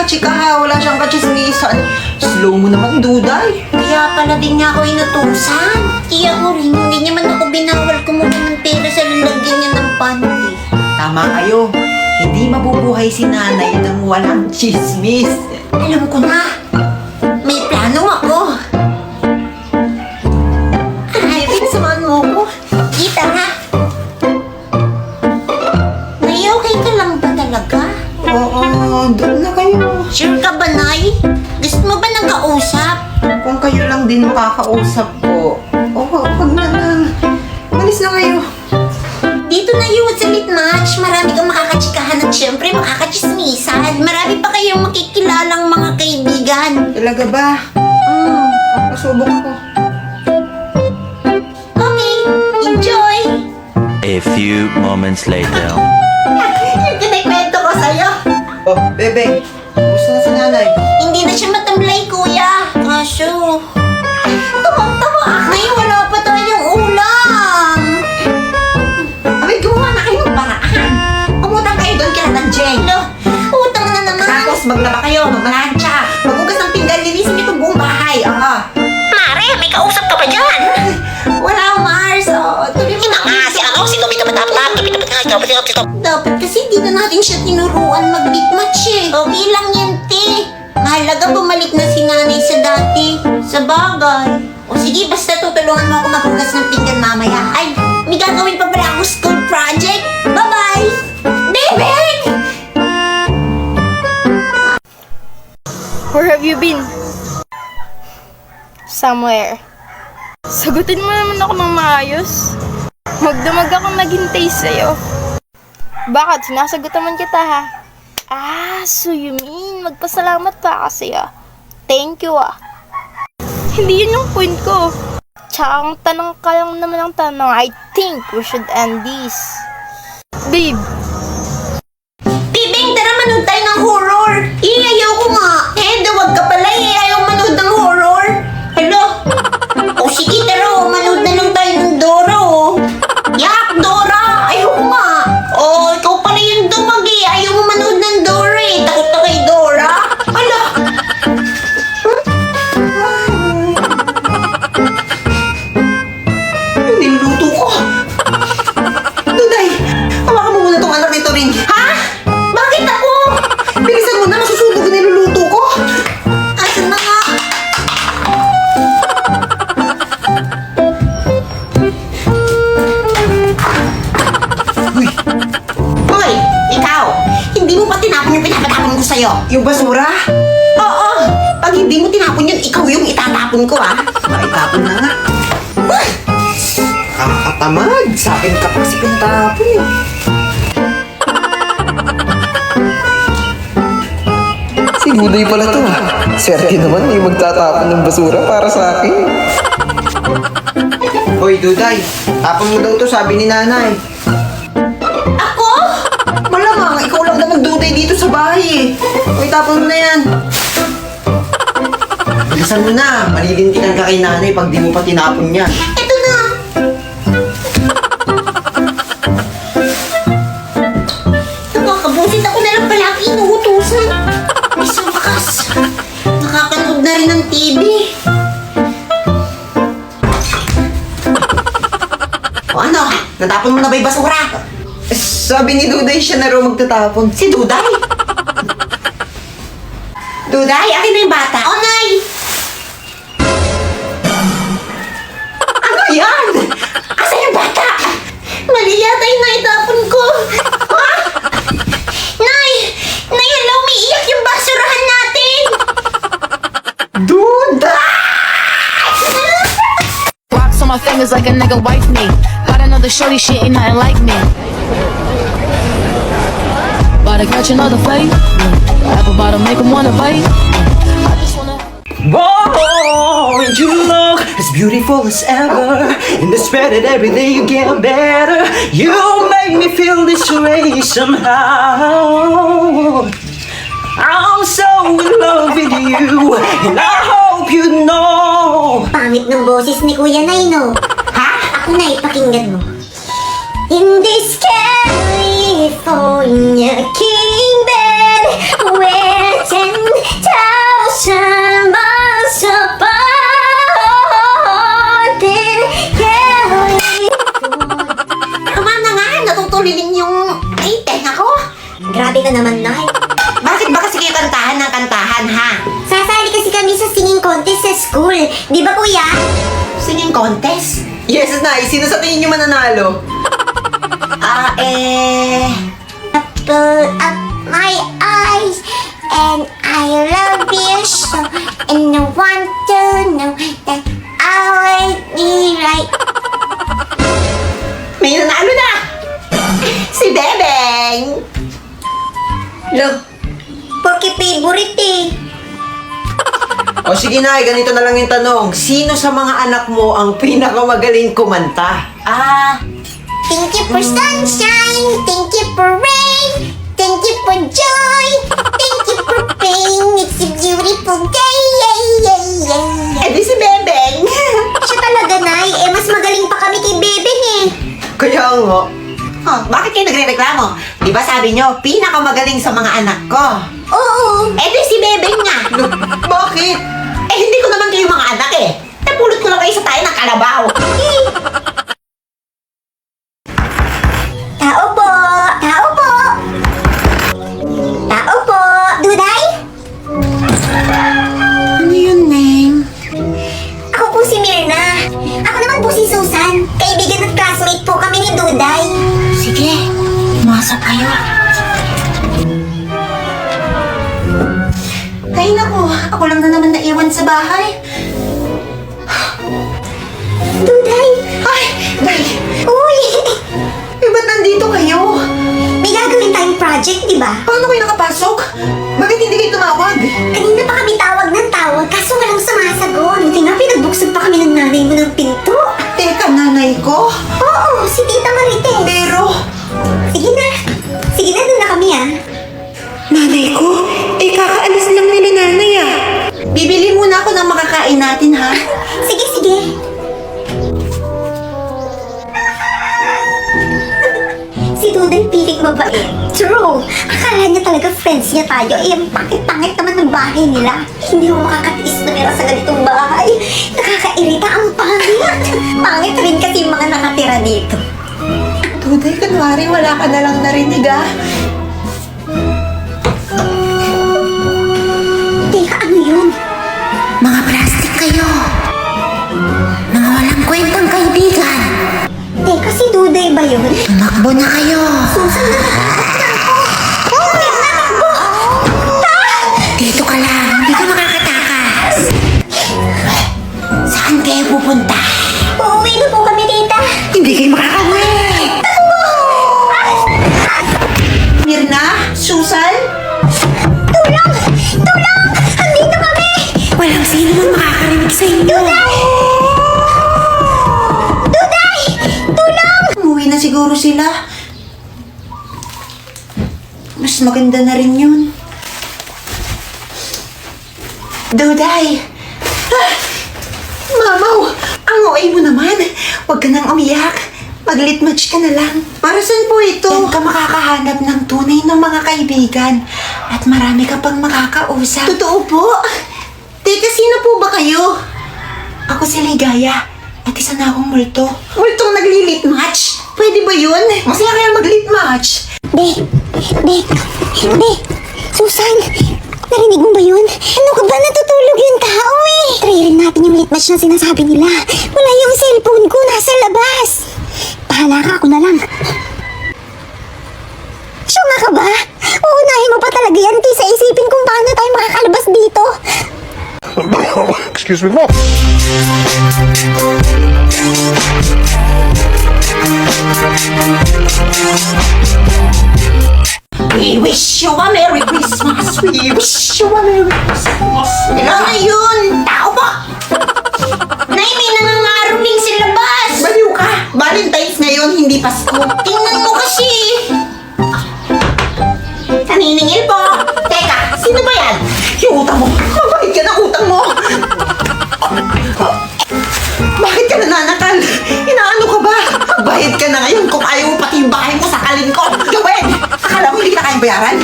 kachika ha. Wala siyang kachismisan. Slow mo naman, Duday. Kaya pala din niya ako inutusan. Kaya ko rin, hindi naman ako binawal kumuha ng pera sa lalagyan niya ng panty. Tama kayo. Hindi mabubuhay si nanay nang walang chismis. Alam ko na. May plano ako. Ay, samahan mo ako. Kita ha. Nay, okay ka lang ba talaga? Oo, doon na kayo. Sure ka ba, Nay? Gusto mo ba nang kausap? Kung kayo lang din makakausap ko. Wag na lang. Malis na kayo. Dito na yung What's a Lit Match. Marami kang makakachikahan at syempre makakachismisan. Marami pa kayong makikilalang mga kaibigan. Talaga ba? Pasubok ko. Okay, enjoy! A few moments later. Yung kinikwento ko sa'yo. Oh, bebe. Gusto na si nanay. Hindi na siya matamlay, kuya. Kaso, tawang-tawa. Ngayon wala pa tayong ulam. Abay, gumawa na kayo ng paraan. Umutang kayo doon kaya ng Jello. Utang na naman. Tapos maglaba kayo, magmalansya. Magugas ng pinggan, linisin niyo itong buong bahay. Mare, may kausap ka ba dyan? Wala, Mars. Tuloy mo na nga. Si Tommy tapat-tapat. Dapat kasi hindi na natin siya tinuruan mag-beat match eh. Okay lang yan, te. Mahalaga bumalik na si nanay sa dati. Sa bagay. O sige, basta tutulungan mo ako maghugas ng pinggan mamaya. Ay, may gagawin pa pala ako school project. Bye-bye! David! Where have you been? Somewhere. Sagutin mo naman ako ng maayos. Magdamag akong naghintay sa'yo. Bakit? Sinasagot naman kita ha? So you mean magpasalamat pa ako sa'yo? Thank you ah. Hindi yun yung point ko. Tsaka ang tanong ka lang naman ang tanong. I think we should end this. Babe. Bibing, tara manood tayo ng horror. Ayaw ko nga. Huwag ka pala ayaw manood ng horror. Hello? O sige, tara manood na lang tayo ng Dora Yak, Dora! Ayaw ko nga. Ikaw pala yung dumag eh. Ayaw mo manood ng Dora eh. Takot na kay Dora. Hala! Yung niluluto ko. Duday, hawakan mo muna tong anak nito rin. Ha? Bakit ako? Bilisan mo na, masusunog yung niluluto ko. Asan na nga? Uy, Hoy, ikaw! Hindi mo pa tinapon yung pinapatapon ko sa'yo? yung basura. Oo! Pag hindi mo tinapon yun, ikaw yung itatapon ko Maitapon na nga. Kakatamad. Sa akin ka pa kasi pinatapon eh. Si Buday pala to ha. Swerte naman, may magtatapon ng basura para sa akin. Hoy, Duday. Tapon mo daw to, sabi ni nanay. Ako? Malamang, ikaw lang na magduday dito sa bahay eh. Hoy, tapon mo na yan. Bilisan mo na. Malilintikan ka kay nanay pag di mo pa tinapon yan. Ito na! Nakakabusit ako na lang palagi inuutusan. Ay, sa wakas. Nakakanood na rin ng TV. O ano? Natapon mo na ba yung basura? Sabi ni Duday siya na raw magtatapon. Si Duday? Duday, akin na yung bata. Oh, Nay! Ano yan? Asan yung bata? Mali yata yung naitapon ko. Ha? Nay! Nay, hala, umiiyak yung basurahan natin! Duday! Rocks on my fingers like a nigga wife me. Got another shorty, she ain't nothing like me. About to catch another fight. Apple bottom make him wanna bite. I just wanna. Whoa, and you look as beautiful as ever. In the spread that every day you get better. You make me feel this way somehow. I'm so in love with you, and I hope you know. Pangit ng boses ni Kuya Nay, no? Ha? Ako na, ipakinggan mo. In this California king bed, where 10 school. Di ba, kuya? Singing contest? Yes, Nay. Sino sa tingin niyo mananalo? Apple up my eyes, and I love you so, and I want to know that I will be right. May nanalo na! Si Bebeng! Look, porque favorite eh. O sige, Nay. Ganito na lang yung tanong. Sino sa mga anak mo ang pinakamagaling kumanta? Thank you for sunshine, thank you for rain, thank you for joy, thank you for pain. It's a beautiful day, yeah, yeah, yeah. Eh di si Bebeng! Siya talaga, Nay. Eh, mas magaling pa kami kay Bebeng eh. Kaya nga. Bakit kayo nagre-reklamo? Di ba sabi nyo, pinakamagaling sa mga anak ko? Oo. Eh di si Bebeng nga. Bakit? Eh hindi ko naman kayo mga anak eh. Napulot ko lang kayo sa tayo ng kalabaw. Tao po! Tao po! Tao po! Duday? Ano yun, Neng? Ako po si Mirna. Ako naman po si Susan. Kaibigan at classmate po kami ni Duday. Sige, masok kayo. Ay naku, ako lang na naman naiwan sa bahay. Duday! Ay, Nay, Uy! eh ba't nandito kayo? May gagawin tayong project, di ba? Paano kayo nakapasok? Bakit hindi kayo tumawag? Kanina pa kami tawag ng tawag, kaso walang sumasagot. Buti nga pinagbuksan pa kami ng nanay mo ng pinto. Teka, nanay ko? Oo, si Tita Marites. Pero, Sige na. Sige na, doon na kami ah. nanay ko, eh kakaalis lang nila nanay ah. Bibili muna ako ng makakain natin ha. Sige, sige. Si Duday piling mabait. True. Akala niya talaga friends niya tayo. Eh, ang pangit-pangit naman ng bahay nila. Hindi ako makakatiis tumira sa ganitong bahay. Nakakairita ang pangit. Pangit rin kasi yung mga nakatira dito. Tuday, kunwari wala ka na lang narinig ah. Teka, ano yun? Mga plastic kayo. Mga walang kwentang kaibigan. Teka, si Duday ba yun? Tumakbo na kayo. Susan, natatakot na ako. Tumakbo! Dito ka lang, hindi ka makakatakas. Saan kayo pupunta? Uuwi na po kami, tita. Hindi kayo makakauwi. Mirna? Susan? Tulong! Tulong! Andito kami! Walang sino man makakarinig sa inyo. Duday! Duday! Tulong! Umuwi na siguro sila. Mas maganda na rin yun. Duday! Ah! Mamaw! Ang OA mo naman! Huwag ka nang umiyak. Mag-litmatch ka na lang. Para saan po ito? Diyan ka makakahanap ng tunay na mga kaibigan. At marami ka pang makakausap. Totoo po? Teka, sino po ba kayo? Ako si Ligaya. At isa na akong multo. Multong nagli-litmatch? Pwede ba yun? Masaya kaya mag-litmatch. Be, Susan, narinig mo ba yun? Ano ka ba? Natutulog yung tao eh. Try rin natin yung litmatch na sinasabi nila. Wala yung cellphone ko, nasa labas. Bahala ka, ako na lang. Sure nga ka ba? Uunahin mo pa talaga yan kaysa isipin kung paano tayo makakalabas dito. Excuse me, no. We wish you a Merry Christmas. We wish you a Merry Christmas. Ano na yun? Tao ba? Nay, may nangangaruling sa labas. Baliw ka. Valentine's ngayon, hindi Pasko. Tingnan mo kasi. Naniningil po. Teka, sino ba yan? Yung utang mo. Mabait ka ng utang mo. Bakit ka nananakal? Inaano ka ba? Bayad ka na ngayon kung ayaw mo pati yung bahay mo sakalin ko. Gawin! Akala mo hindi kita kayang bayaran?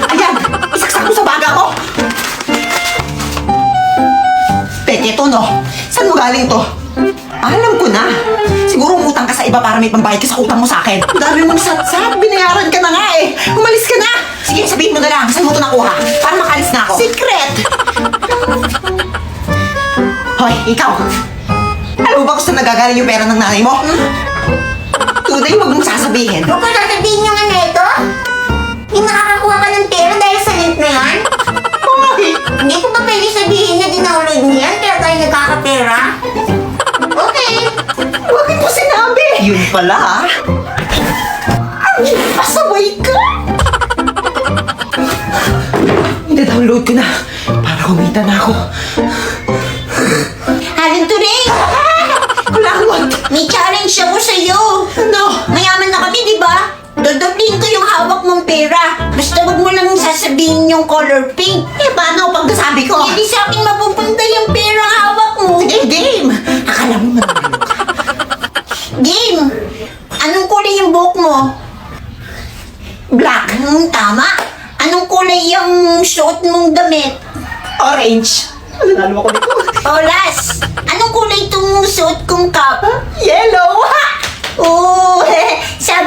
Ayan! Isaksak mo sa baga ko! Peke to, no? Saan mo galing to? Alam ko na. Siguro umutang ka sa iba para may pambayad ka sa utang mo sa akin. Ang dami mong satsat. Binayaran ka na nga eh. Umalis ka na. Sige, sabihin mo na lang. Saan mo ito nakuha? Para makalis na ako. Secret! Hoy, ikaw! Alam mo ba kung saan nagagaling yung pera ng nanay mo? Today, huwag mong sasabihin. Huwag ko sasabihin yung ano ito. Yung nakakakuha ka ng pera dahil sa link na yan. Hoy! Hindi ko ba pwede sabihin na dinaulog niya yan kaya tayo nagkakapera? Okay. Bakit mo sinabi? Yun pala, ha? Pasaway ka! I-download ko na para kumita na ako. Halin Turing! Kulangot! May challenge ako sa'yo. Ano? Mayaman na kami, di ba? Dodoblihin ko yung hawak mong pera. Basta wag mo lang sasabihin yung color pink. Eh, paano pag nasabi ko? Hindi sa akin mapupunta yung pera hawak mo. Sige, game! Akala mo mananalo ka. Game! Anong kulay yung buhok mo? Black! Tama. Anong kulay yung suot mong damit? Orange! Mananalo ako dito. O, last. Anong kulay itong suot kong cap? Yellow! Oo, sabi